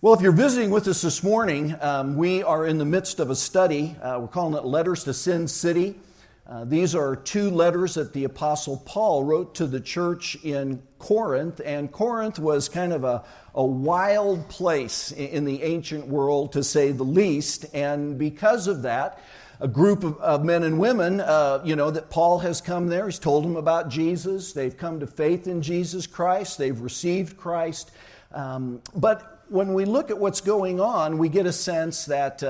Well, if you're visiting with us this morning, we are in the midst of a study. We're calling it Letters to Sin City. These are two letters that the Apostle Paul wrote to the church in Corinth. And Corinth was kind of a wild place in the ancient world, to say the least. And because of that, a group of men and women, that Paul has come there. He's told them about Jesus. They've come to faith in Jesus Christ. They've received Christ. But when we look at what's going on, we get a sense that,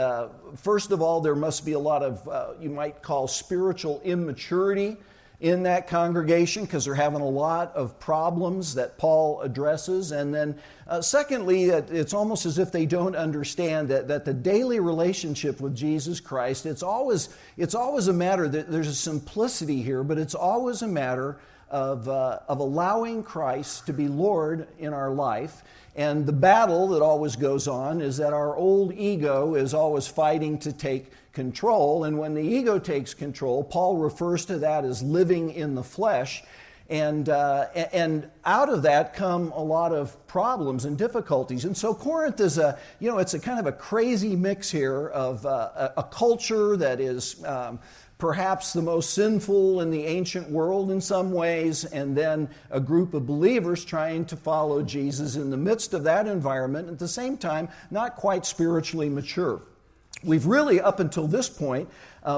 first of all, there must be a lot of, you might call spiritual immaturity in that congregation, because they're having a lot of problems that Paul addresses. And then secondly, it's almost as if they don't understand that the daily relationship with Jesus Christ, it's always a matter that there's a simplicity here, but it's always a matter of allowing Christ to be Lord in our life. And the battle that always goes on is that our old ego is always fighting to take control. And when the ego takes control, Paul refers to that as living in the flesh. And out of that come a lot of problems and difficulties. And so Corinth is it's a kind of a crazy mix here of a culture that is perhaps the most sinful in the ancient world in some ways, and then a group of believers trying to follow Jesus in the midst of that environment, at the same time, not quite spiritually mature. We've really, up until this point,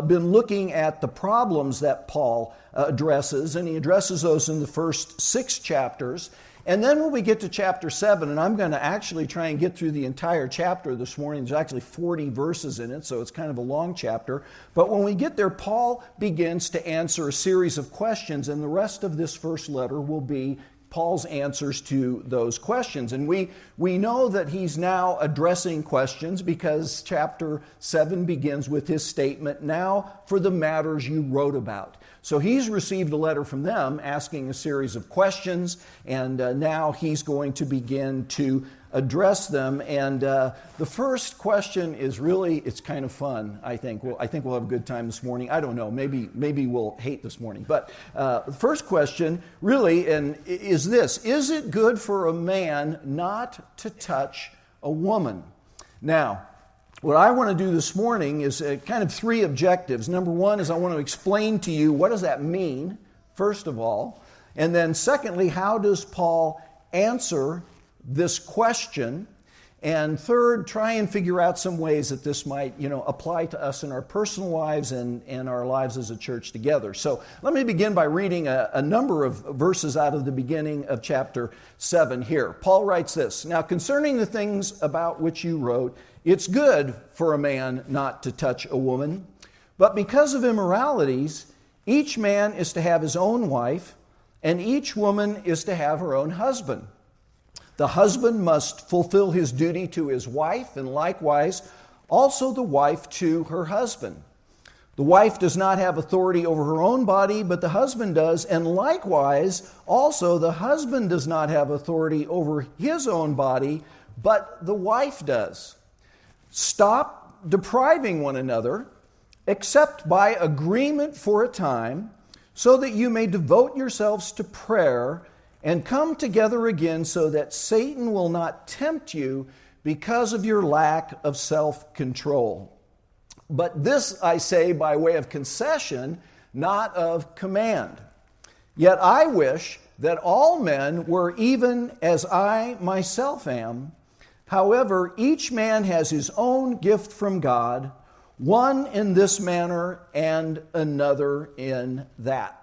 been looking at the problems that Paul addresses, and he addresses those in the first 6 chapters. And then when we get to chapter 7, and I'm going to actually try and get through the entire chapter this morning. There's actually 40 verses in it, so it's kind of a long chapter. But when we get there, Paul begins to answer a series of questions, and the rest of this first letter will be Paul's answers to those questions. And we know that he's now addressing questions because chapter 7 begins with his statement, "Now for the matters you wrote about." So he's received a letter from them asking a series of questions, and now he's going to begin to address them. And the first question is really, it's kind of fun, I think. I think we'll have a good time this morning. I don't know, maybe we'll hate this morning. But the first question really is this: is it good for a man not to touch a woman? Now, what I want to do this morning is kind of 3 objectives. Number 1 is I want to explain to you what does that mean, first of all. And then secondly, how does Paul answer this question? And third, try and figure out some ways that this might, apply to us in our personal lives and our lives as a church together. So let me begin by reading a number of verses out of the beginning of chapter 7 here. Paul writes this: "Now concerning the things about which you wrote, it's good for a man not to touch a woman, but because of immoralities, each man is to have his own wife, and each woman is to have her own husband. The husband must fulfill his duty to his wife, and likewise also the wife to her husband. The wife does not have authority over her own body, but the husband does, and likewise also the husband does not have authority over his own body, but the wife does. Stop depriving one another, except by agreement for a time, so that you may devote yourselves to prayer and come together again, so that Satan will not tempt you because of your lack of self-control. But this I say by way of concession, not of command. Yet I wish that all men were even as I myself am. However, each man has his own gift from God, one in this manner and another in that."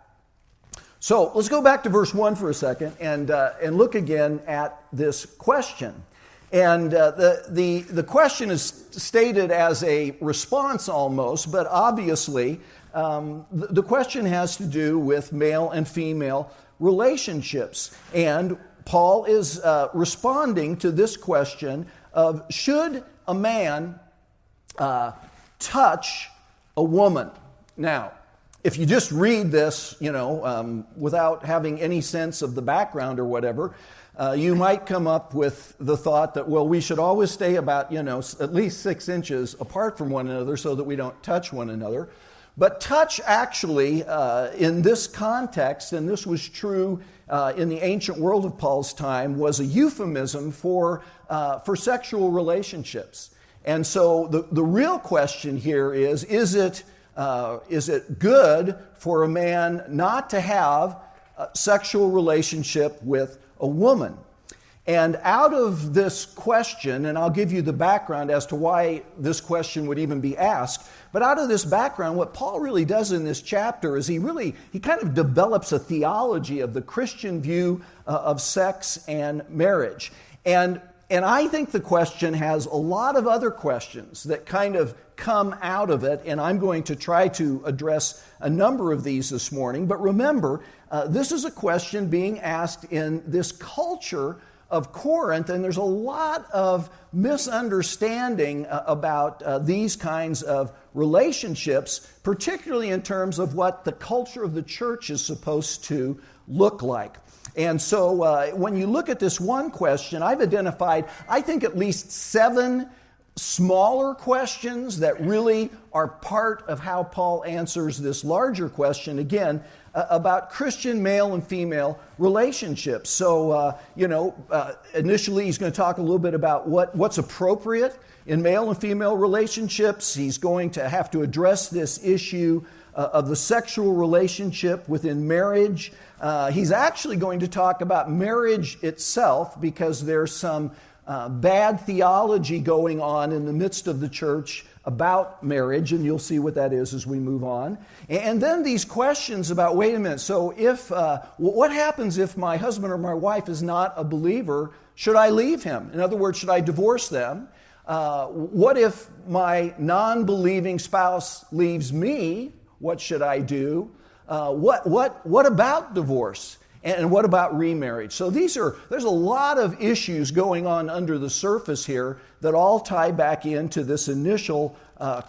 So let's go back to verse 1 for a second and look again at this question. And the question is stated as a response almost, but obviously the question has to do with male and female relationships. And Paul is responding to this question of, should a man touch a woman? Now, if you just read this, without having any sense of the background or whatever, you might come up with the thought that, well, we should always stay about, at least 6 inches apart from one another so that we don't touch one another. But touch actually, in this context, and this was true in the ancient world of Paul's time was a euphemism for sexual relationships. And so the real question here is it good for a man not to have a sexual relationship with a woman? And out of this question, and I'll give you the background as to why this question would even be asked, but out of this background, what Paul really does in this chapter is he kind of develops a theology of the Christian view of sex and marriage. And I think the question has a lot of other questions that kind of come out of it, and I'm going to try to address a number of these this morning. But remember, this is a question being asked in this culture of Corinth, and there's a lot of misunderstanding about these kinds of relationships, particularly in terms of what the culture of the church is supposed to look like. And so when you look at this one question, I've identified, I think, at least 7 smaller questions that really are part of how Paul answers this larger question, again, about Christian male and female relationships. So, initially he's going to talk a little bit about what's appropriate in male and female relationships. He's going to have to address this issue of the sexual relationship within marriage. He's actually going to talk about marriage itself because there's some bad theology going on in the midst of the church about marriage, and you'll see what that is as we move on. And then these questions about, wait a minute, so what happens if my husband or my wife is not a believer? Should I leave him? In other words, should I divorce them? What if my non-believing spouse leaves me? What should I do? What about divorce? And what about remarriage? So there's a lot of issues going on under the surface here that all tie back into this initial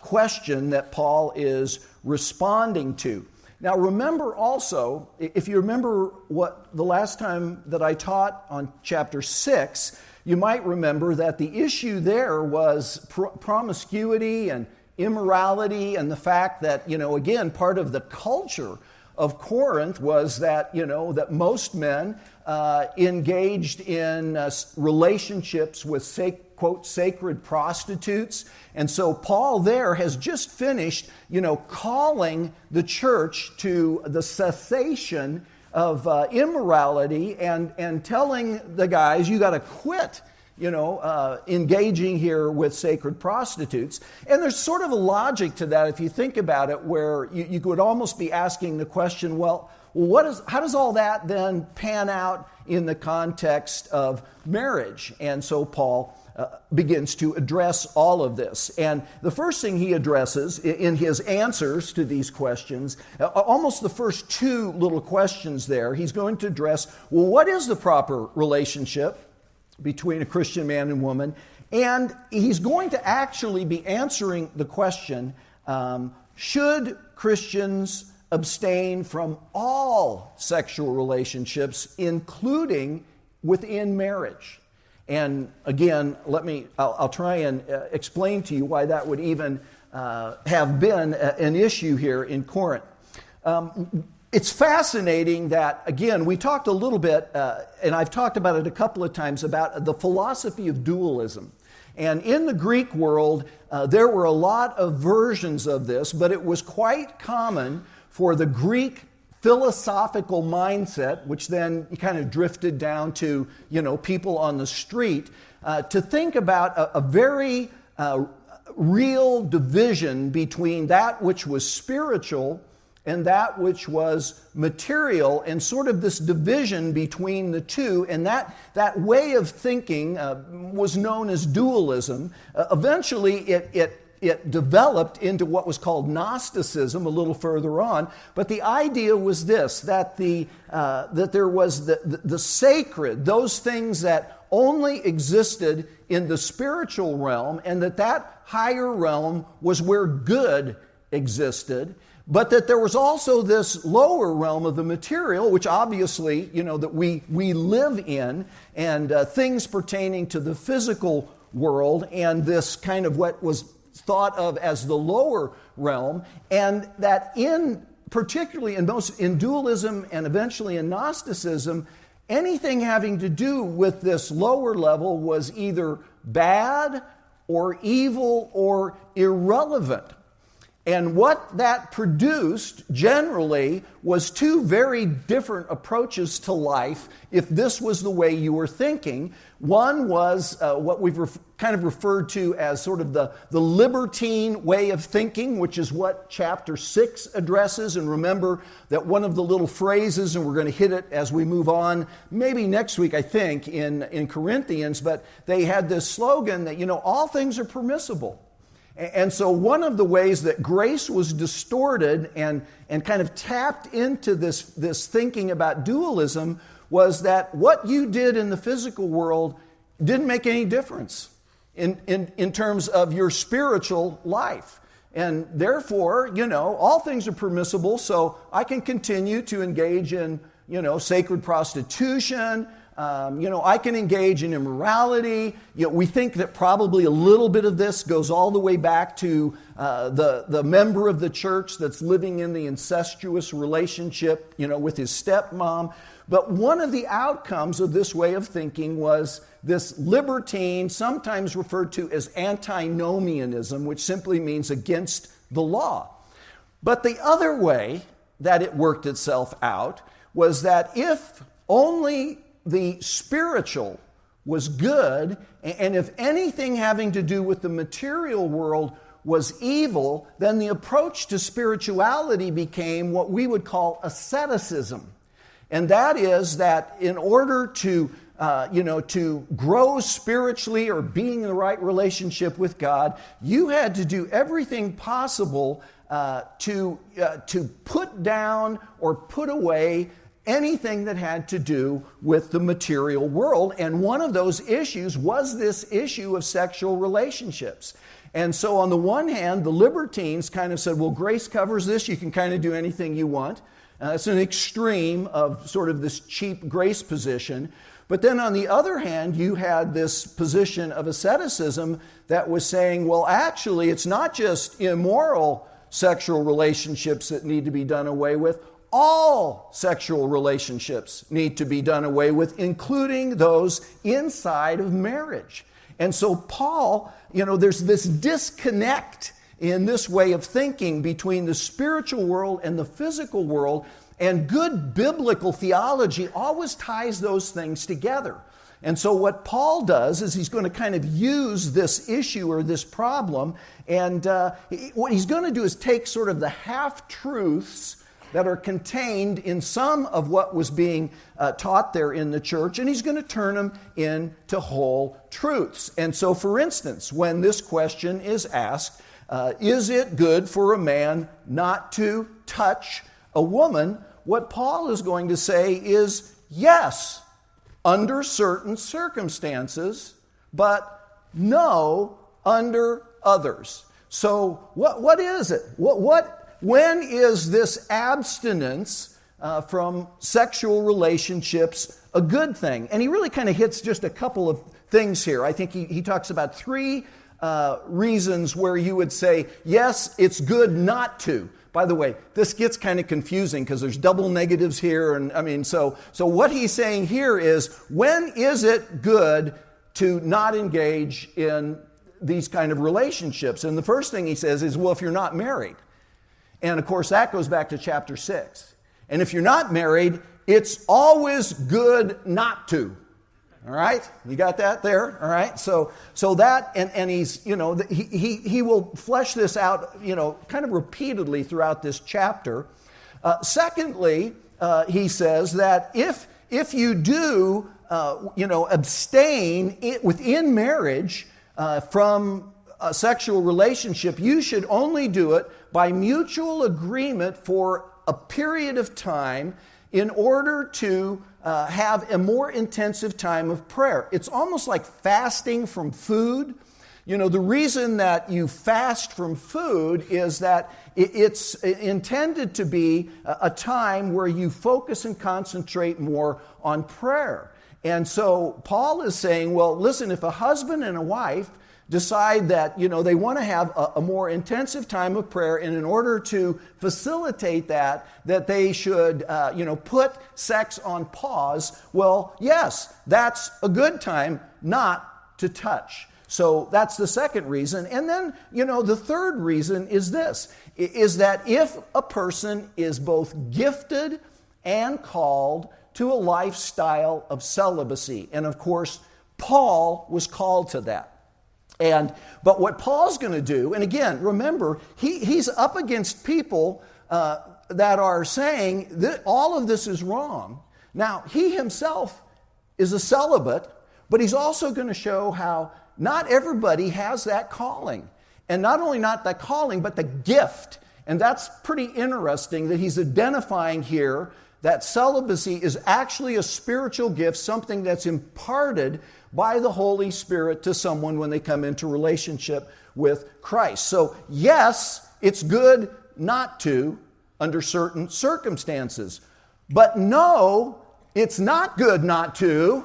question that Paul is responding to. Now remember also, if you remember what the last time that I taught on chapter 6, you might remember that the issue there was promiscuity and immorality, and the fact that, again, part of the culture of Corinth was that, that most men engaged in relationships with, quote, sacred prostitutes. And so Paul there has just finished, calling the church to the cessation of immorality and telling the guys, you got to quit engaging here with sacred prostitutes. And there's sort of a logic to that if you think about it, where you could almost be asking the question, well, how does all that then pan out in the context of marriage? And so Paul begins to address all of this. And the first thing he addresses in his answers to these questions, almost the first 2 little questions there, he's going to address, well, what is the proper relationship between a Christian man and woman? And he's going to actually be answering the question, should Christians abstain from all sexual relationships, including within marriage? And again, I'll try and explain to you why that would even have been an issue here in Corinth. It's fascinating that, again, we talked a little bit, and I've talked about it a couple of times, about the philosophy of dualism. And in the Greek world, there were a lot of versions of this, but it was quite common for the Greek philosophical mindset, which then kind of drifted down to, people on the street, to think about a very real division between that which was spiritual and that which was material, and sort of this division between the two. And that way of thinking was known as dualism. Eventually, it developed into what was called Gnosticism a little further on. But the idea was this, that there was the sacred, those things that only existed in the spiritual realm, and that higher realm was where good existed. But that there was also this lower realm of the material, which obviously, that we live in, and things pertaining to the physical world, and this kind of what was thought of as the lower realm, and that in particularly in dualism and eventually in Gnosticism, anything having to do with this lower level was either bad or evil or irrelevant. And what that produced generally was two very different approaches to life if this was the way you were thinking. One was what we've kind of referred to as sort of the libertine way of thinking, which is what chapter 6 addresses. And remember that one of the little phrases, and we're going to hit it as we move on, maybe next week, I think, in Corinthians, but they had this slogan that, all things are permissible. And so one of the ways that grace was distorted and kind of tapped into this thinking about dualism was that what you did in the physical world didn't make any difference in terms of your spiritual life. And therefore, all things are permissible, so I can continue to engage in, sacred prostitution. I can engage in immorality. We think that probably a little bit of this goes all the way back to the member of the church that's living in the incestuous relationship, with his stepmom. But one of the outcomes of this way of thinking was this libertine, sometimes referred to as antinomianism, which simply means against the law. But the other way that it worked itself out was that if only the spiritual was good, and if anything having to do with the material world was evil, then the approach to spirituality became what we would call asceticism. And that is that in order to grow spiritually or being in the right relationship with God, you had to do everything possible to put down or put away anything that had to do with the material world. And one of those issues was this issue of sexual relationships. And so on the one hand, the libertines kind of said, well, grace covers this. You can kind of do anything you want. It's an extreme of sort of this cheap grace position. But then on the other hand, you had this position of asceticism that was saying, well, actually, it's not just immoral sexual relationships that need to be done away with. All sexual relationships need to be done away with, including those inside of marriage. And so Paul, there's this disconnect in this way of thinking between the spiritual world and the physical world, and good biblical theology always ties those things together. And so what Paul does is he's going to kind of use this issue or this problem, and what he's going to do is take sort of the half-truths that are contained in some of what was being taught there in the church, and he's going to turn them into whole truths. And so, for instance, when this question is asked, is it good for a man not to touch a woman? What Paul is going to say is yes, under certain circumstances, but no under others. So what is it? When is this abstinence from sexual relationships a good thing? And he really kind of hits just a couple of things here. I think he talks about three reasons where you would say, yes, it's good not to. By the way, this gets kind of confusing because there's double negatives here. And so what he's saying here is, when is it good to not engage in these kind of relationships? And the first thing he says is, well, if you're not married. And of course, that goes back to chapter 6. And if you're not married, it's always good not to. All right? You got that there? All right? So that, and he's, he will flesh this out, kind of repeatedly throughout this chapter. Secondly, he says that if you do, abstain within marriage from a sexual relationship, you should only do it by mutual agreement for a period of time in order to have a more intensive time of prayer. It's almost like fasting from food. The reason that you fast from food is that it's intended to be a time where you focus and concentrate more on prayer. And so Paul is saying, well, listen, if a husband and a wife decide that, they want to have a more intensive time of prayer, and in order to facilitate that they should, put sex on pause, well, yes, that's a good time not to touch. So that's the second reason. And then, the third reason is this, is that if a person is both gifted and called to a lifestyle of celibacy, and of course, Paul was called to that. But what Paul's going to do, and again, remember, he's up against people that are saying that all of this is wrong. Now, he himself is a celibate, but he's also going to show how not everybody has that calling. And not only not that calling, but the gift. And that's pretty interesting that he's identifying here that celibacy is actually a spiritual gift, something that's imparted by the Holy Spirit to someone when they come into relationship with Christ. So yes, it's good not to under certain circumstances. But no, it's not good not to.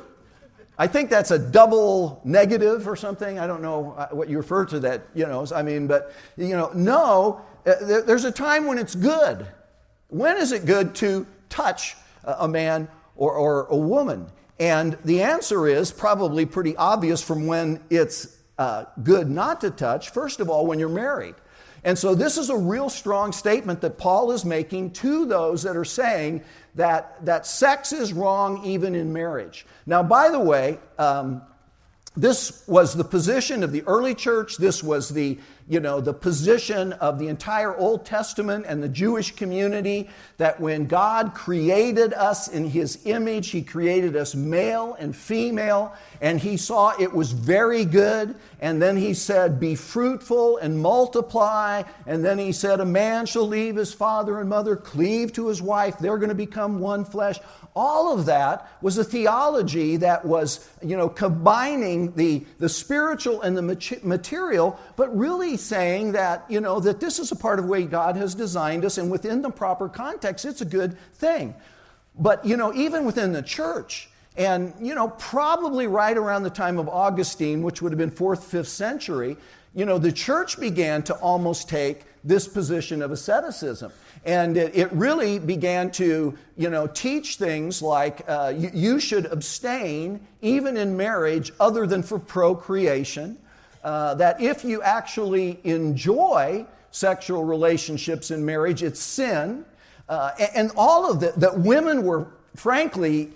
I think that's a double negative or something. I don't know what you refer to that, no, there's a time when it's good. When is it good to touch a man or a woman? And the answer is probably pretty obvious from when it's good not to touch. First of all, when you're married. And so this is a real strong statement that Paul is making to those that are saying that sex is wrong even in marriage. Now, by the way, this was the position of the early church. This was the position of the entire Old Testament and the Jewish community, that when God created us in His image, He created us male and female, and He saw it was very good. And then He said, be fruitful and multiply. And then He said, a man shall leave his father and mother, cleave to his wife. They're going to become one flesh. All of that was a theology that was, combining the spiritual and the material, but really saying that, that this is a part of the way God has designed us, and within the proper context, it's a good thing. But, even within the church, and, probably right around the time of Augustine, which would have been 4th, 5th century, the church began to almost take this position of asceticism. And it really began to, teach things like you should abstain, even in marriage, other than for procreation. That if you actually enjoy sexual relationships in marriage, it's sin. And all of that women were, frankly,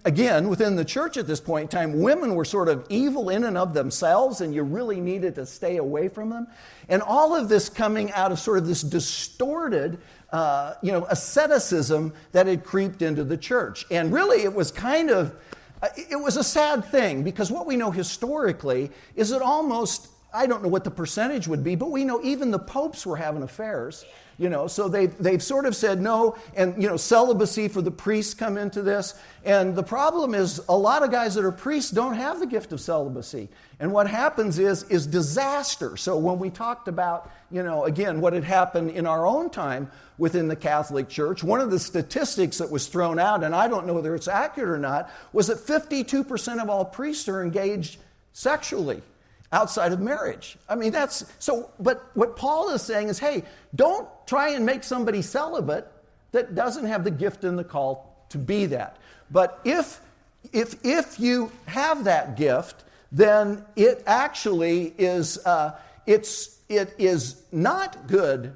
again, within the church at this point in time, women were sort of evil in and of themselves, and you really needed to stay away from them. And all of this coming out of sort of this distorted, asceticism that had creeped into the church. And really, it was it was a sad thing, because what we know historically is that almost, I don't know what the percentage would be, but we know even the popes were having affairs. So they've sort of said no, and celibacy for the priests come into this. And the problem is a lot of guys that are priests don't have the gift of celibacy. And what happens is disaster. So when we talked about, again, what had happened in our own time within the Catholic Church, one of the statistics that was thrown out, and I don't know whether it's accurate or not, was that 52% of all priests are engaged sexually outside of marriage. I mean, but what Paul is saying is, hey, don't try and make somebody celibate that doesn't have the gift and the call to be that. But if you have that gift, then it actually is, it is not good.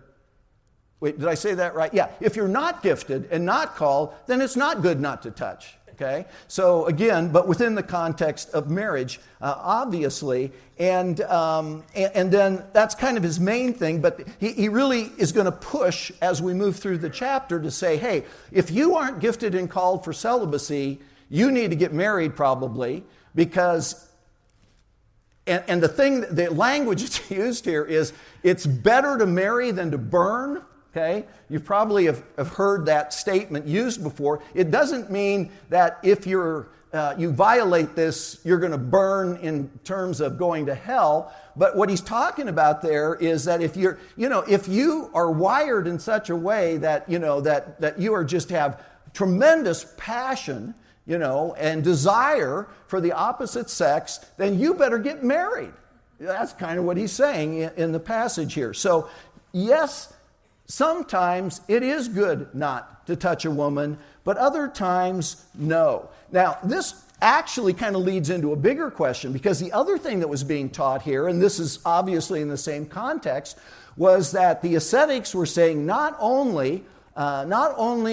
Wait, did I say that right? Yeah, if you're not gifted and not called, then it's not good not to touch. Okay, so again, but within the context of marriage, obviously, and then that's kind of his main thing. But he really is going to push as we move through the chapter to say, hey, if you aren't gifted and called for celibacy, you need to get married probably, because. And the language that's used here is, it's better to marry than to burn. Okay? You probably have heard that statement used before. It doesn't mean that if you violate this, you're going to burn in terms of going to hell. But what he's talking about there is that if you are wired in such a way that, that you are just have tremendous passion, and desire for the opposite sex, then you better get married. That's kind of what he's saying in the passage here. So, yes, sometimes it is good not to touch a woman, but other times, no. Now, this actually kind of leads into a bigger question, because the other thing that was being taught here, and this is obviously in the same context, was that the ascetics were saying not only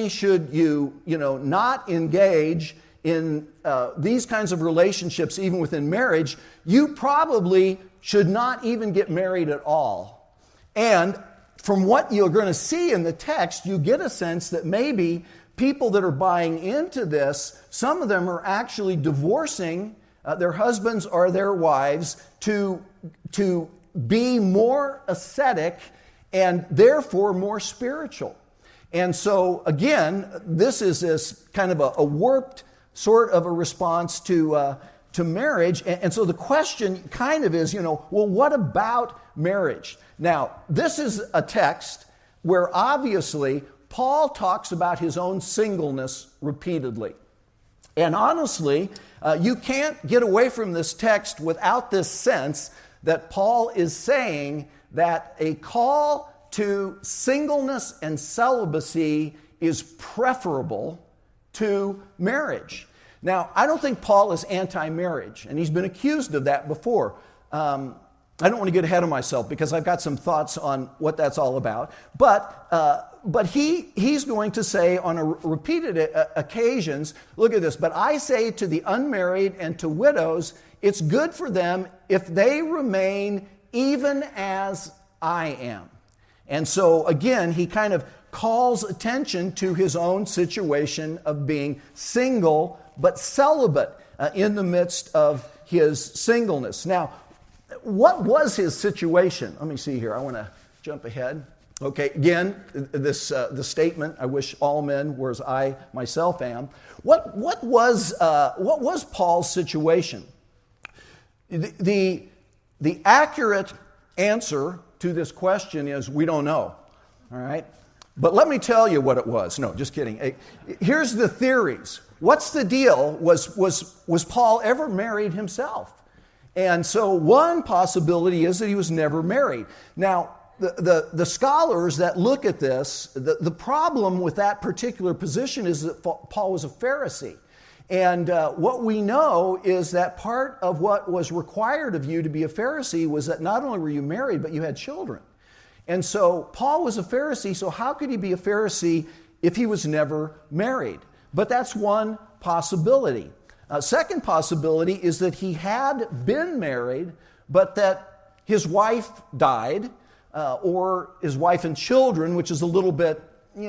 should you not engage in these kinds of relationships even within marriage, you probably should not even get married at all. And from what you're going to see in the text, you get a sense that maybe people that are buying into this, some of them are actually divorcing their husbands or their wives to be more ascetic and therefore more spiritual. And so, again, this is this kind of a warped sort of a response to marriage. And so the question kind of is, well, what about marriage? Now, this is a text where obviously Paul talks about his own singleness repeatedly. And honestly, you can't get away from this text without this sense that Paul is saying that a call to singleness and celibacy is preferable to marriage. Now, I don't think Paul is anti-marriage, and he's been accused of that before. I don't want to get ahead of myself because I've got some thoughts on what that's all about. But he's going to say on repeated occasions, look at this, but I say to the unmarried and to widows, it's good for them if they remain even as I am. And so again, he kind of calls attention to his own situation of being single but celibate in the midst of his singleness. Now, what was his situation? Let me see here. I want to jump ahead. Okay, again, the statement, I wish all men were as I myself am. What was Paul's situation? The accurate answer to this question is we don't know. All right? But let me tell you what it was. No, just kidding. Here's the theories. What's the deal? Was Paul ever married himself? And so one possibility is that he was never married. Now, the scholars that look at this, the problem with that particular position is that Paul was a Pharisee. And what we know is that part of what was required of you to be a Pharisee was that not only were you married, but you had children. And so Paul was a Pharisee, so how could he be a Pharisee if he was never married? But that's one possibility. Second possibility is that he had been married, but that his wife died, or his wife and children, which is a little bit,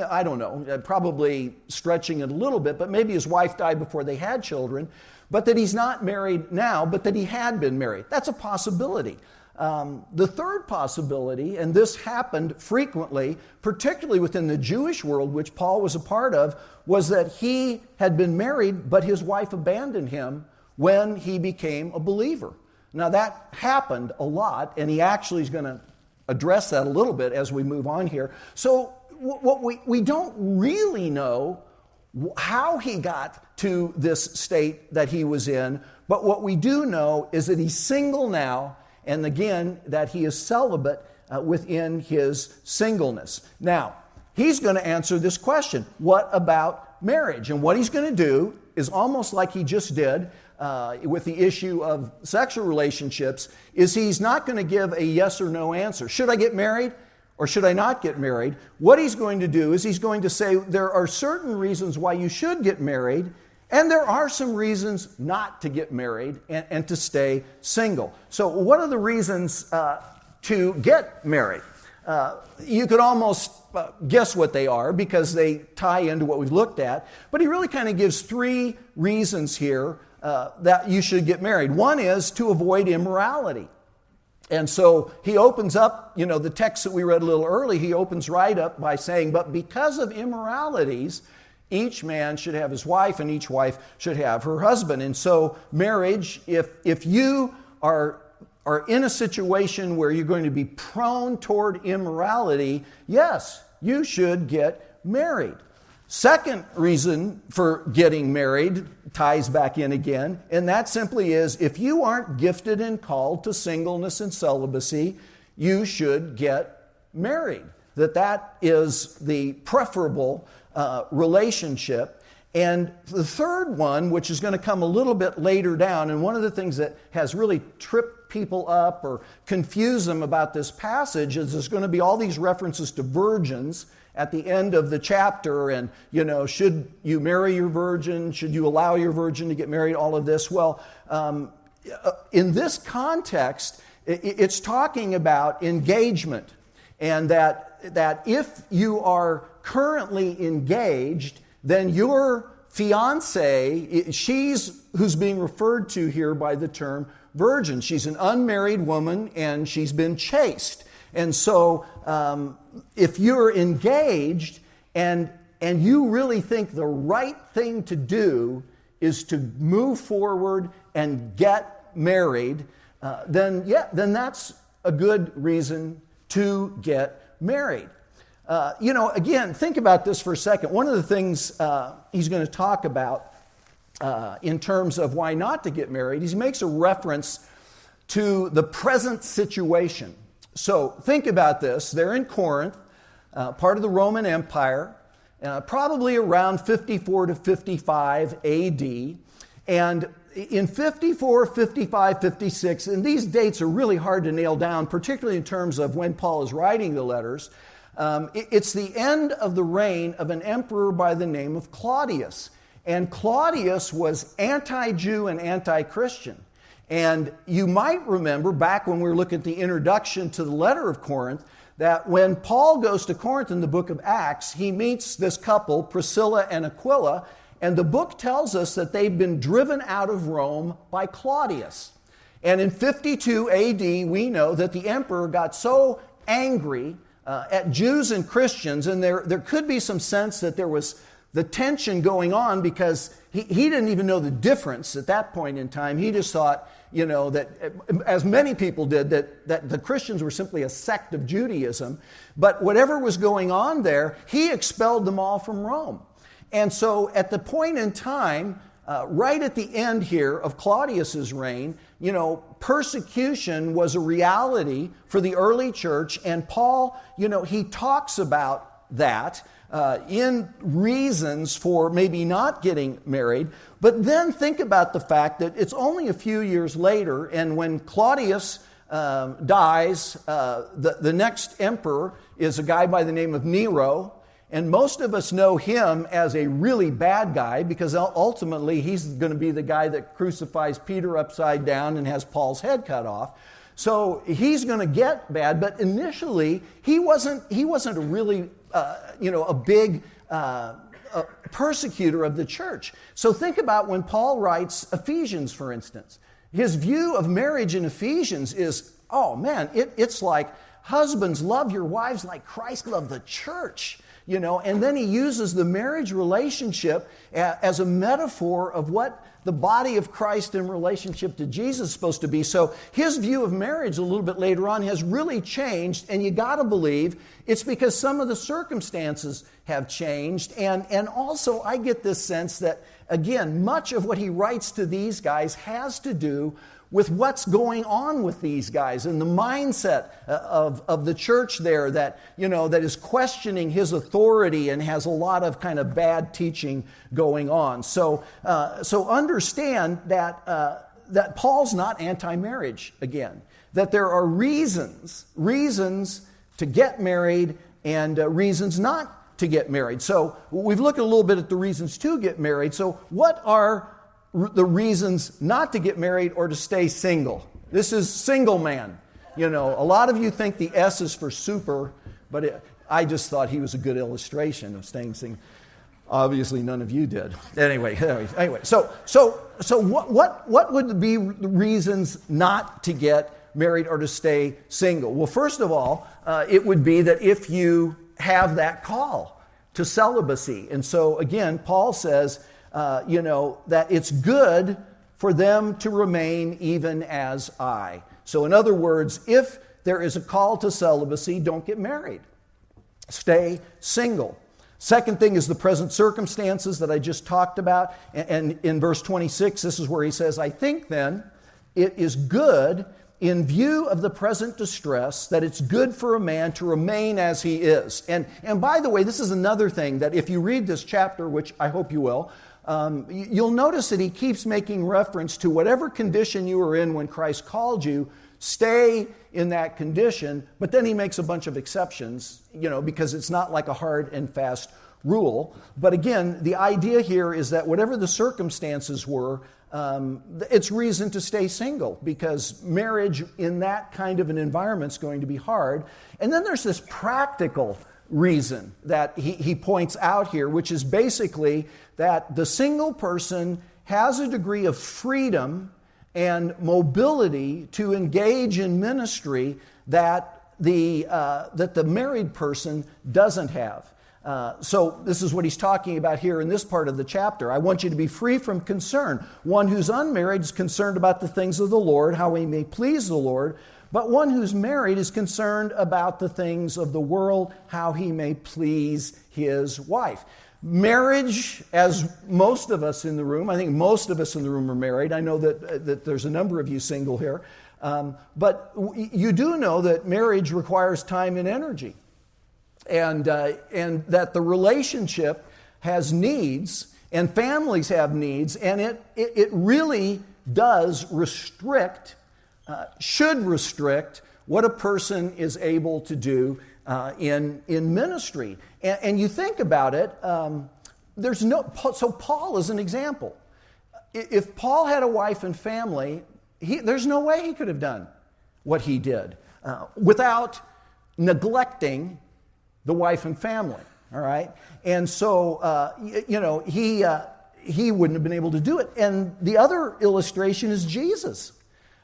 I don't know, probably stretching it a little bit, but maybe his wife died before they had children, but that he's not married now, but that he had been married. That's a possibility. The third possibility, and this happened frequently, particularly within the Jewish world, which Paul was a part of, was that he had been married, but his wife abandoned him when he became a believer. Now that happened a lot, and he actually is going to address that a little bit as we move on here. So what we don't really know how he got to this state that he was in, but what we do know is that he's single now, and again, that he is celibate within his singleness. Now, he's going to answer this question, what about marriage? And what he's going to do is almost like he just did with the issue of sexual relationships, is he's not going to give a yes or no answer. Should I get married or should I not get married? What he's going to do is he's going to say there are certain reasons why you should get married, and there are some reasons not to get married and to stay single. So what are the reasons to get married? You could almost guess what they are because they tie into what we've looked at. But he really kind of gives three reasons here that you should get married. One is to avoid immorality. And so he opens up, the text that we read a little early, he opens right up by saying, but because of immoralities, each man should have his wife and each wife should have her husband. And so marriage, if you are in a situation where you're going to be prone toward immorality, yes, you should get married. Second reason for getting married ties back in again, and that simply is if you aren't gifted and called to singleness and celibacy, you should get married. That is the preferable relationship. And the third one, which is going to come a little bit later down, and one of the things that has really tripped people up or confused them about this passage is there's going to be all these references to virgins at the end of the chapter, and, should you marry your virgin? Should you allow your virgin to get married? All of this. Well, in this context, it's talking about engagement, and that if you are currently engaged, then your fiancée, she's who's being referred to here by the term virgin. She's an unmarried woman, and she's been chaste. And so if you're engaged and you really think the right thing to do is to move forward and get married, then that's a good reason to get married. Again, think about this for a second. One of the things he's going to talk about in terms of why not to get married, he makes a reference to the present situation. So think about this. They're in Corinth, part of the Roman Empire, probably around 54 to 55 AD. And in 54, 55, 56, and these dates are really hard to nail down, particularly in terms of when Paul is writing the letters. It's the end of the reign of an emperor by the name of Claudius. And Claudius was anti-Jew and anti-Christian. And you might remember back when we were looking at the introduction to the letter of Corinth, that when Paul goes to Corinth in the book of Acts, he meets this couple, Priscilla and Aquila, and the book tells us that they've been driven out of Rome by Claudius. And in 52 AD, we know that the emperor got so angry at Jews and Christians, and there could be some sense that there was the tension going on because he didn't even know the difference at that point in time. He just thought, that as many people did, that the Christians were simply a sect of Judaism. But whatever was going on there, he expelled them all from Rome. And so at the point in time, right at the end here of Claudius's reign, persecution was a reality for the early church. And Paul, he talks about that in reasons for maybe not getting married. But then think about the fact that it's only a few years later, and when Claudius dies, the next emperor is a guy by the name of Nero. And most of us know him as a really bad guy because ultimately he's going to be the guy that crucifies Peter upside down and has Paul's head cut off. So he's going to get bad, but initially he wasn't a really a big persecutor of the church. So think about when Paul writes Ephesians, for instance. His view of marriage in Ephesians is, it's like husbands, love your wives like Christ loved the church. And then he uses the marriage relationship as a metaphor of what the body of Christ in relationship to Jesus is supposed to be. So his view of marriage a little bit later on has really changed, and you got to believe it's because some of the circumstances have changed. And also I get this sense that, again, much of what he writes to these guys has to do with what's going on with these guys and the mindset of the church there that is questioning his authority and has a lot of kind of bad teaching going on. So understand that Paul's not anti-marriage again, that there are reasons to get married and reasons not to get married. So we've looked a little bit at the reasons to get married. So what are the reasons not to get married or to stay single? This is single man. A lot of you think the S is for super, but I just thought he was a good illustration of staying single. Obviously, none of you did. Anyway. So what would be the reasons not to get married or to stay single? Well, first of all, it would be that if you have that call to celibacy. And so again, Paul says, that it's good for them to remain even as I. So in other words, if there is a call to celibacy, don't get married. Stay single. Second thing is the present circumstances that I just talked about. And in verse 26, this is where he says, I think then it is good in view of the present distress that it's good for a man to remain as he is. And by the way, this is another thing that if you read this chapter, which I hope you will, you'll notice that he keeps making reference to whatever condition you were in when Christ called you, stay in that condition, but then he makes a bunch of exceptions, because it's not like a hard and fast rule. But again, the idea here is that whatever the circumstances were, it's reason to stay single, because marriage in that kind of an environment is going to be hard. And then there's this practical reason that he points out here, which is basically that the single person has a degree of freedom and mobility to engage in ministry that the married person doesn't have. So this is what he's talking about here in this part of the chapter. I want you to be free from concern. One who's unmarried is concerned about the things of the Lord, how he may please the Lord. But one who's married is concerned about the things of the world, how he may please his wife. Marriage, as most of us in the room, I think most of us in the room are married. I know that there's a number of you single here. But you do know that marriage requires time and energy. And that the relationship has needs, and families have needs, and it really does restrict, should restrict what a person is able to do in ministry. And you think about it, so Paul is an example. If Paul had a wife and family, there's no way he could have done what he did without neglecting the wife and family, all right? And so, he wouldn't have been able to do it. And the other illustration is Jesus.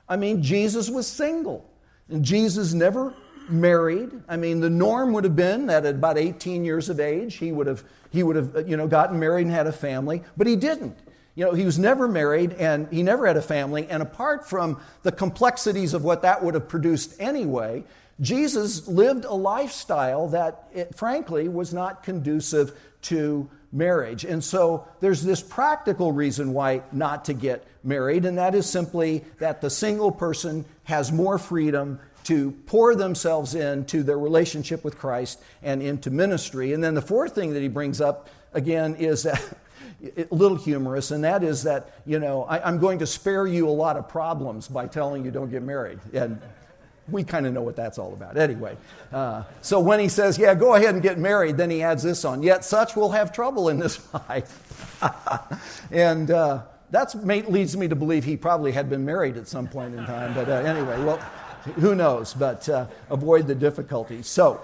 I mean, Jesus was single, and Jesus never married. I mean, the norm would have been that at about 18 years of age, he would have gotten married and had a family, but he didn't. He was never married, and he never had a family, and apart from the complexities of what that would have produced anyway, Jesus lived a lifestyle that, frankly, was not conducive to marriage. And so there's this practical reason why not to get married, and that is simply that the single person has more freedom to pour themselves into their relationship with Christ and into ministry. And then the fourth thing that he brings up, again, is that a little humorous, and that is that, I'm going to spare you a lot of problems by telling you don't get married. And we kind of know what that's all about. Anyway, so when he says, yeah, go ahead and get married, then he adds this on, yet such will have trouble in this life. And that leads me to believe he probably had been married at some point in time. But anyway, well, who knows? But avoid the difficulties. So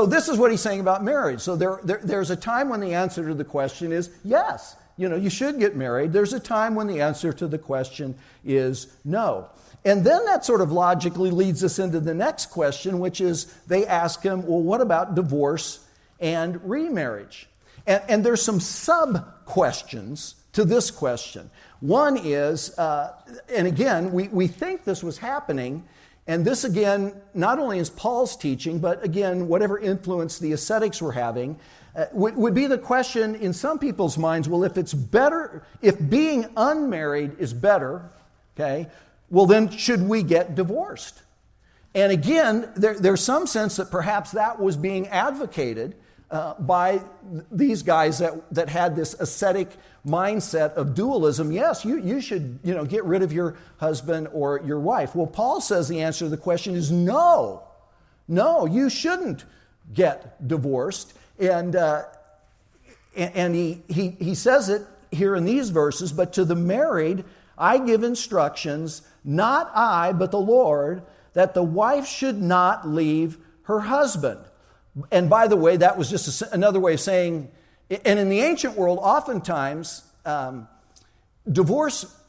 this is what he's saying about marriage. So there's a time when the answer to the question is yes. You should get married. There's a time when the answer to the question is no. And then that sort of logically leads us into the next question, which is they ask him, well, what about divorce and remarriage? And there's some sub-questions to this question. One is, and again, we think this was happening, and this again, not only is Paul's teaching, but again, whatever influence the ascetics were having, would be the question in some people's minds, well, if being unmarried is better, okay, well, then should we get divorced? And again, there's some sense that perhaps that was being advocated by these guys that had this ascetic mindset of dualism. Yes, you should get rid of your husband or your wife. Well, Paul says the answer to the question is no. No, you shouldn't get divorced. And he says it here in these verses, but to the married I give instructions, not I, but the Lord, that the wife should not leave her husband. And by the way, that was just another way of saying, and in the ancient world, oftentimes, divorce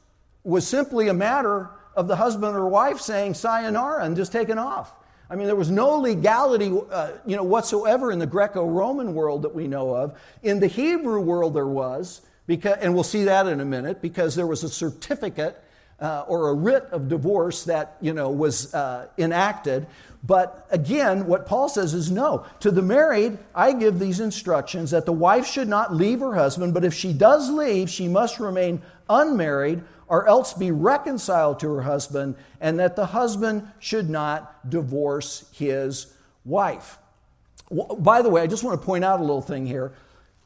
was simply a matter of the husband or wife saying sayonara and just taking off. I mean, there was no legality, whatsoever in the Greco-Roman world that we know of. In the Hebrew world, there was, and we'll see that in a minute, because there was a certificate or a writ of divorce that, was enacted. But again, what Paul says is no. To the married, I give these instructions that the wife should not leave her husband, but if she does leave, she must remain unmarried or else be reconciled to her husband, and that the husband should not divorce his wife. By the way, I just want to point out a little thing here.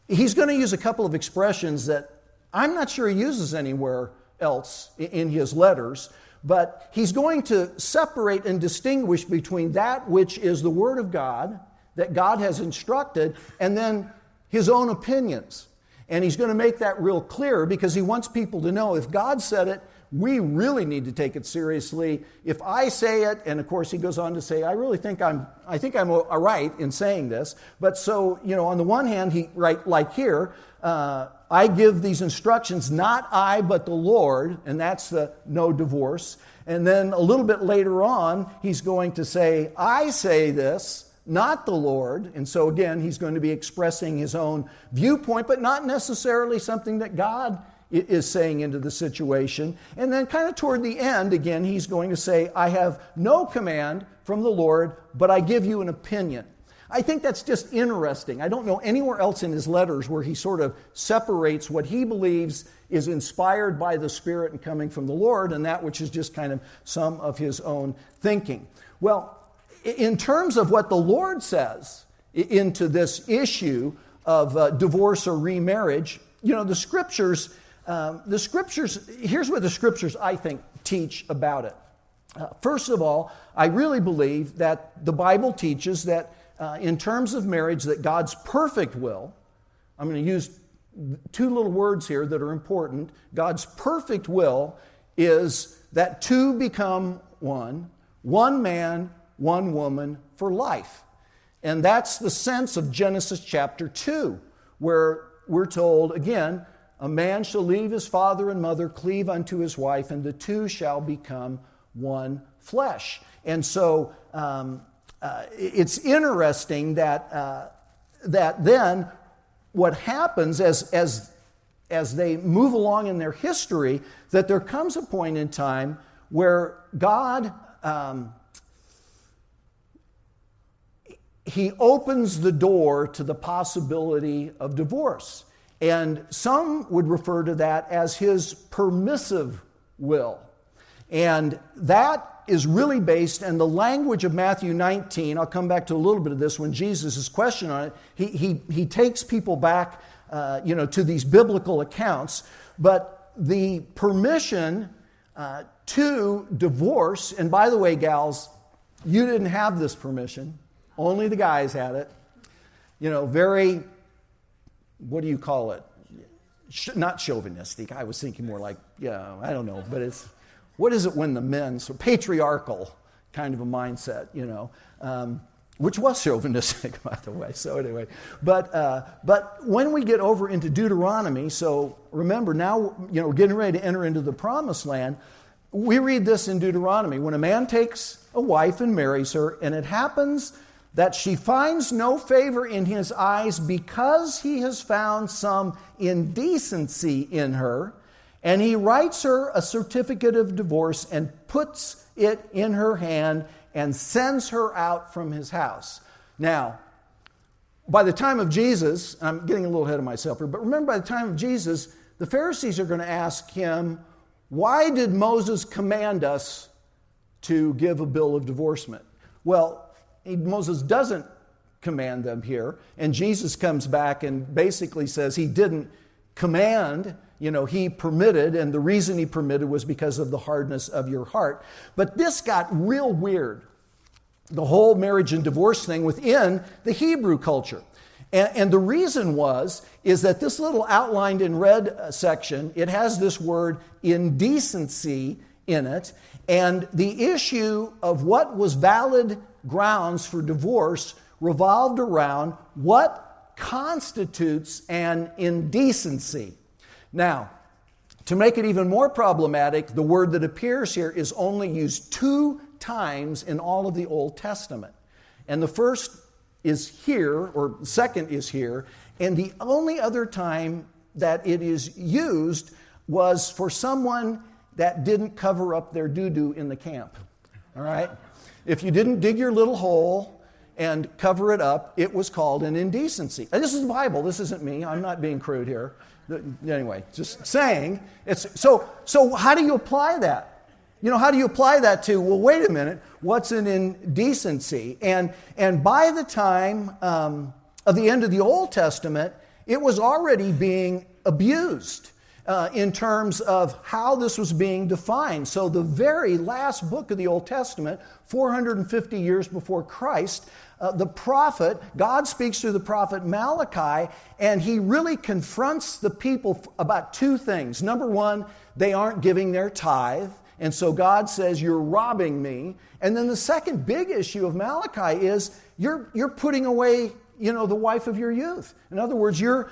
He's going to use a couple of expressions that I'm not sure he uses anywhere else in his letters, but he's going to separate and distinguish between that which is the Word of God, that God has instructed, and then his own opinions. And he's going to make that real clear because he wants people to know if God said it, we really need to take it seriously. If I say it, and of course he goes on to say, I think I'm all right in saying this. But so, on the one hand, like here, I give these instructions, not I, but the Lord, and that's the no divorce. And then a little bit later on, he's going to say, I say this, not the Lord. And so again, he's going to be expressing his own viewpoint, but not necessarily something that God is saying into the situation. And then kind of toward the end, again, he's going to say, I have no command from the Lord, but I give you an opinion. I think that's just interesting. I don't know anywhere else in his letters where he sort of separates what he believes is inspired by the Spirit and coming from the Lord and that which is just kind of some of his own thinking. Well, in terms of what the Lord says into this issue of divorce or remarriage, the Scriptures, here's what the Scriptures, I think, teach about it. First of all, I really believe that the Bible teaches that in terms of marriage, that God's perfect will, I'm going to use two little words here that are important. God's perfect will is that two become one man, one woman for life. And that's the sense of Genesis chapter 2, where we're told, again, a man shall leave his father and mother, cleave unto his wife, and the two shall become one flesh. And so it's interesting that then what happens as they move along in their history, that there comes a point in time where God he opens the door to the possibility of divorce. And some would refer to that as his permissive will. And that is really based in the language of Matthew 19. I'll come back to a little bit of this when Jesus is questioned on it. He takes people back to these biblical accounts. But the permission to divorce, and by the way, gals, you didn't have this permission. Only the guys had it. Very, what do you call it? Not chauvinistic. I was thinking more like, I don't know. But it's, what is it when the men, so patriarchal kind of a mindset, which was chauvinistic, by the way. So anyway, but when we get over into Deuteronomy, so remember now, we're getting ready to enter into the promised land. We read this in Deuteronomy. When a man takes a wife and marries her, and it happens that she finds no favor in his eyes because he has found some indecency in her, and he writes her a certificate of divorce and puts it in her hand and sends her out from his house. Now, by the time of Jesus, I'm getting a little ahead of myself here, but remember by the time of Jesus, the Pharisees are going to ask him, why did Moses command us to give a bill of divorcement? Well, Moses doesn't command them here, and Jesus comes back and basically says he didn't command, he permitted, and the reason he permitted was because of the hardness of your heart. But this got real weird, the whole marriage and divorce thing within the Hebrew culture. And the reason is that this little outlined in red section, it has this word indecency in it, and the issue of what was valid grounds for divorce revolved around what constitutes an indecency. Now, to make it even more problematic, the word that appears here is only used 2 times in all of the Old Testament. And the first is here, or the second is here, and the only other time that it is used was for someone that didn't cover up their doo-doo in the camp. All right? If you didn't dig your little hole and cover it up, it was called an indecency. And this is the Bible. This isn't me. I'm not being crude here. Anyway, just saying. So how do you apply that? How do you apply that to, well, wait a minute, what's an indecency? And by the time of the end of the Old Testament, it was already being abused in terms of how this was being defined. So the very last book of the Old Testament, 450 years before Christ, the prophet, God speaks through the prophet Malachi, and he really confronts the people about two things. Number one, they aren't giving their tithe, and so God says, you're robbing me. And then the second big issue of Malachi is you're putting away, the wife of your youth. In other words, you're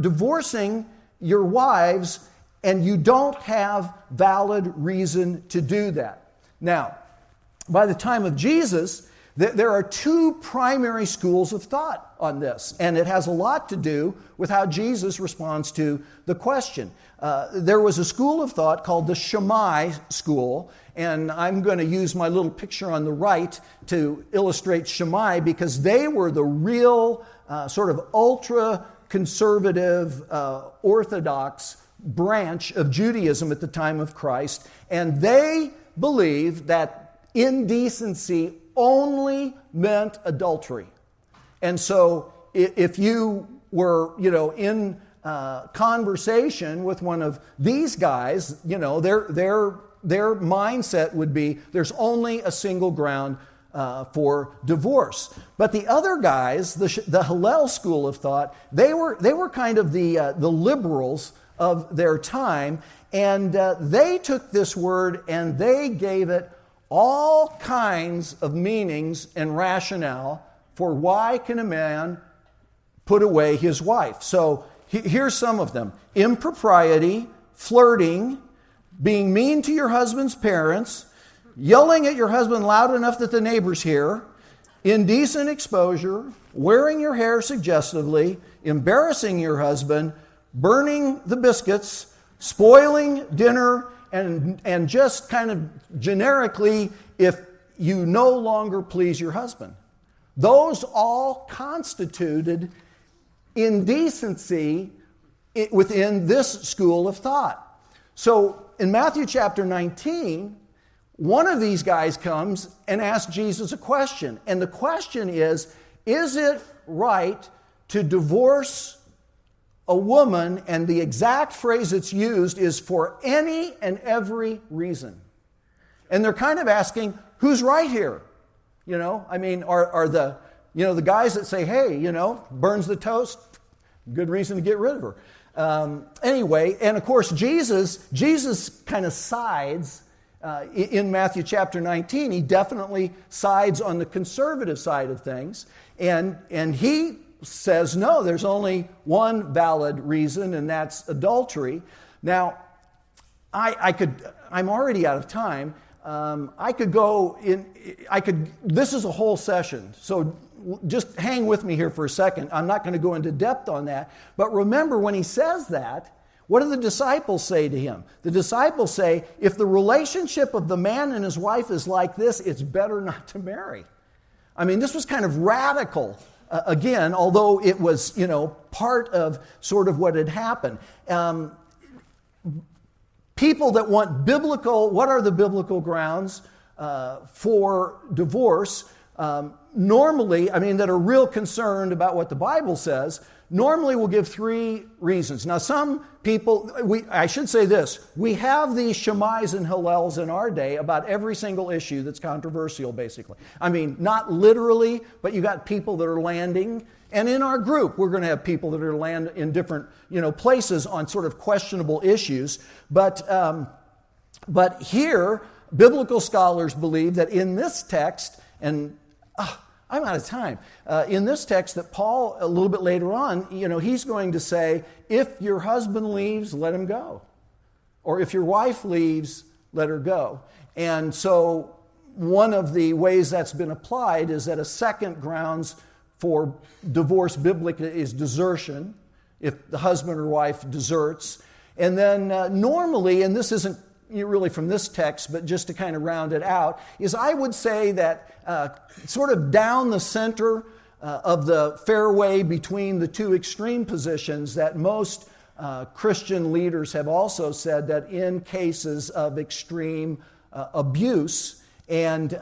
divorcing your wives, and you don't have valid reason to do that. Now, by the time of Jesus, there are two primary schools of thought on this, and it has a lot to do with how Jesus responds to the question. There was a school of thought called the Shammai school, and I'm going to use my little picture on the right to illustrate Shammai because they were the real sort of ultra-conservative, orthodox branch of Judaism at the time of Christ, and they believed that indecency only meant adultery. And so if you were, in conversation with one of these guys, their mindset would be there's only a single ground for divorce. But the other guys, the Hillel school of thought, they were kind of the liberals of their time, and they took this word and they gave it all kinds of meanings and rationale for why can a man put away his wife. So here's some of them. Impropriety, flirting, being mean to your husband's parents, yelling at your husband loud enough that the neighbors hear, indecent exposure, wearing your hair suggestively, embarrassing your husband, burning the biscuits, spoiling dinner, and just kind of generically, if you no longer please your husband. Those all constituted indecency within this school of thought. So in Matthew chapter 19, one of these guys comes and asks Jesus a question. And the question is it right to divorce a woman? And the exact phrase that's used is for any and every reason. And they're kind of asking, who's right here? Are the guys that say, hey, burns the toast, good reason to get rid of her. Anyway, and of course, Jesus kind of sides in Matthew chapter 19. He definitely sides on the conservative side of things. And he says, no, there's only one valid reason, and that's adultery. Now, I'm already out of time. This is a whole session, so just hang with me here for a second. I'm not going to go into depth on that. But remember, when he says that, what do the disciples say to him? The disciples say, if the relationship of the man and his wife is like this, it's better not to marry. This was kind of radical. Again, although it was, part of sort of what had happened. People that want what are the biblical grounds for divorce? Normally, that are real concerned about what the Bible says, normally will give three reasons. Now, some people, I should say this, we have these Shammais and Hillels in our day about every single issue that's controversial, basically. Not literally, but you got people that are landing, and in our group, we're going to have people that are landing in different, places on sort of questionable issues. But here, biblical scholars believe that in this text, and I'm out of time. In this text that Paul, a little bit later on, he's going to say, if your husband leaves, let him go. Or if your wife leaves, let her go. And so one of the ways that's been applied is that a second grounds for divorce biblically is desertion, if the husband or wife deserts. And then normally, and this isn't really from this text, but just to kind of round it out, is I would say that sort of down the center of the fairway between the two extreme positions, that most Christian leaders have also said that in cases of extreme abuse, and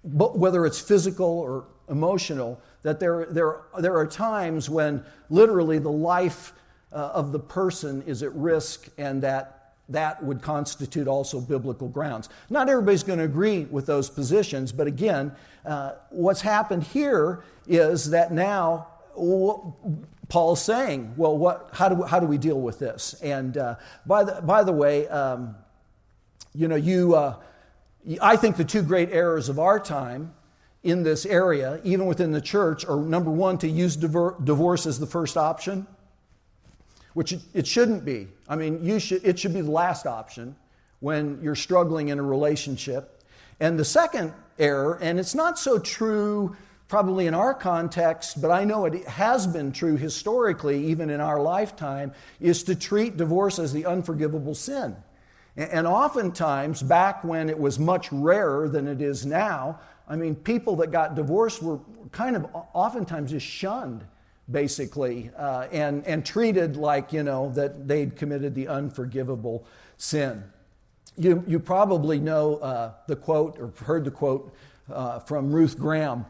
whether it's physical or emotional, that there are times when literally the life of the person is at risk, and that would constitute also biblical grounds. Not everybody's going to agree with those positions, but again, what's happened here is that now Paul's saying, well, how do we deal with this? And by the way, I think the two great errors of our time in this area, even within the church, are number one, to use divorce as the first option, which it shouldn't be. I mean, it should be the last option when you're struggling in a relationship. And the second error, and it's not so true probably in our context, but I know it has been true historically, even in our lifetime, is to treat divorce as the unforgivable sin. And oftentimes, back when it was much rarer than it is now, I mean, people that got divorced were kind of oftentimes just shunned, basically, and treated like, that they'd committed the unforgivable sin. You probably know the quote, or heard the quote from Ruth Graham.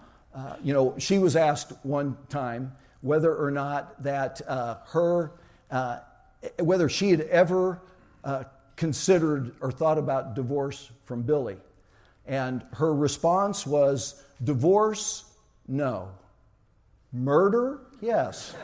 She was asked one time whether or not that whether she had ever considered or thought about divorce from Billy. And her response was, divorce, no. Murder, yes.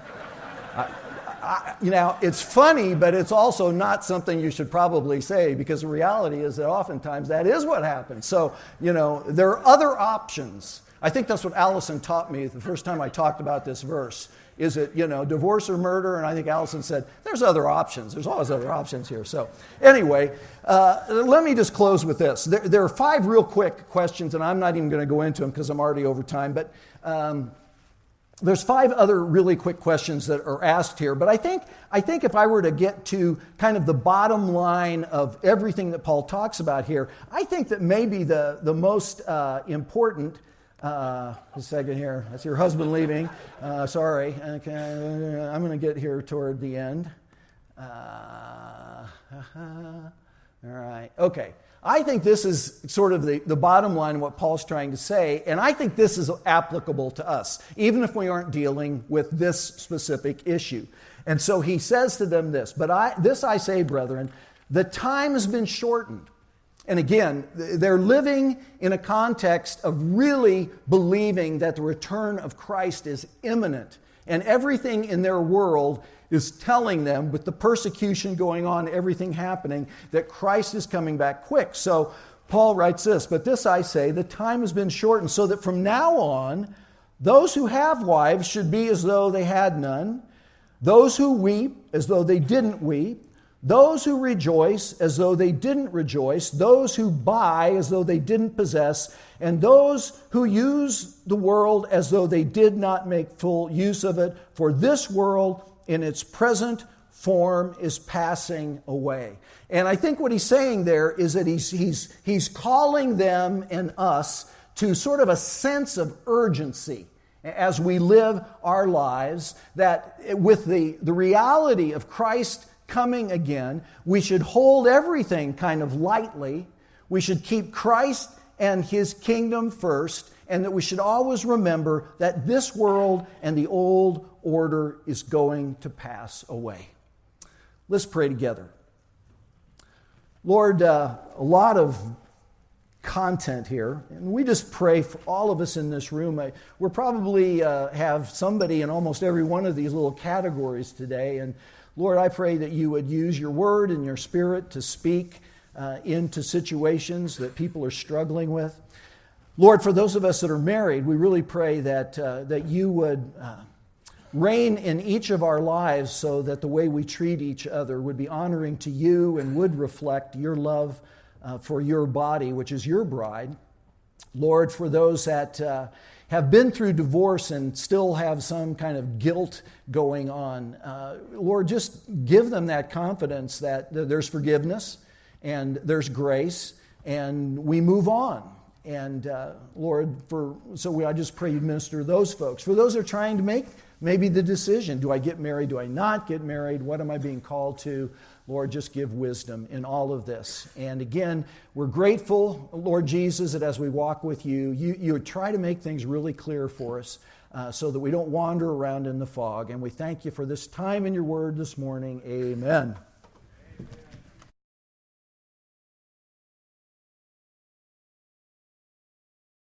It's funny, but it's also not something you should probably say, because the reality is that oftentimes that is what happens. So, there are other options. I think that's what Allison taught me the first time I talked about this verse. Is it, divorce or murder? And I think Allison said, there's other options. There's always other options here. So anyway, let me just close with this. There are 5 real quick questions, and I'm not even going to go into them because I'm already over time. But there's 5 other really quick questions that are asked here. But I think if I were to get to kind of the bottom line of everything that Paul talks about here, I think that maybe the most important. A second here. That's your husband leaving. Sorry. Okay. I'm going to get here toward the end. All right. Okay. I think this is sort of the bottom line of what Paul's trying to say, and I think this is applicable to us, even if we aren't dealing with this specific issue. And so he says to them this, but I say, brethren, the time has been shortened. And again, they're living in a context of really believing that the return of Christ is imminent. And everything in their world is telling them, with the persecution going on, everything happening, that Christ is coming back quick. So Paul writes this, but this I say, the time has been shortened, so that from now on, those who have wives should be as though they had none, those who weep as though they didn't weep, those who rejoice as though they didn't rejoice, those who buy as though they didn't possess, and those who use the world as though they did not make full use of it. For this world in its present form is passing away. And I think what he's saying there is that he's calling them and us to sort of a sense of urgency as we live our lives, that with the reality of Christ coming again, we should hold everything kind of lightly. We should keep Christ and His kingdom first, and that we should always remember that this world and the old order is going to pass away. Let's pray together. Lord, a lot of content here, and we just pray for all of us in this room. We're probably have somebody in almost every one of these little categories today, and Lord, I pray that you would use your word and your spirit to speak into situations that people are struggling with. Lord, for those of us that are married, we really pray that you would reign in each of our lives so that the way we treat each other would be honoring to you and would reflect your love for your body, which is your bride. Lord, for those that have been through divorce and still have some kind of guilt going on. Lord, just give them that confidence that there's forgiveness and there's grace and we move on. And Lord, I just pray you minister to those folks. For those who are trying to make maybe the decision, do I get married, do I not get married, what am I being called to? Lord, just give wisdom in all of this. And again, we're grateful, Lord Jesus, that as we walk with you, you try to make things really clear for us so that we don't wander around in the fog. And we thank you for this time in your word this morning. Amen.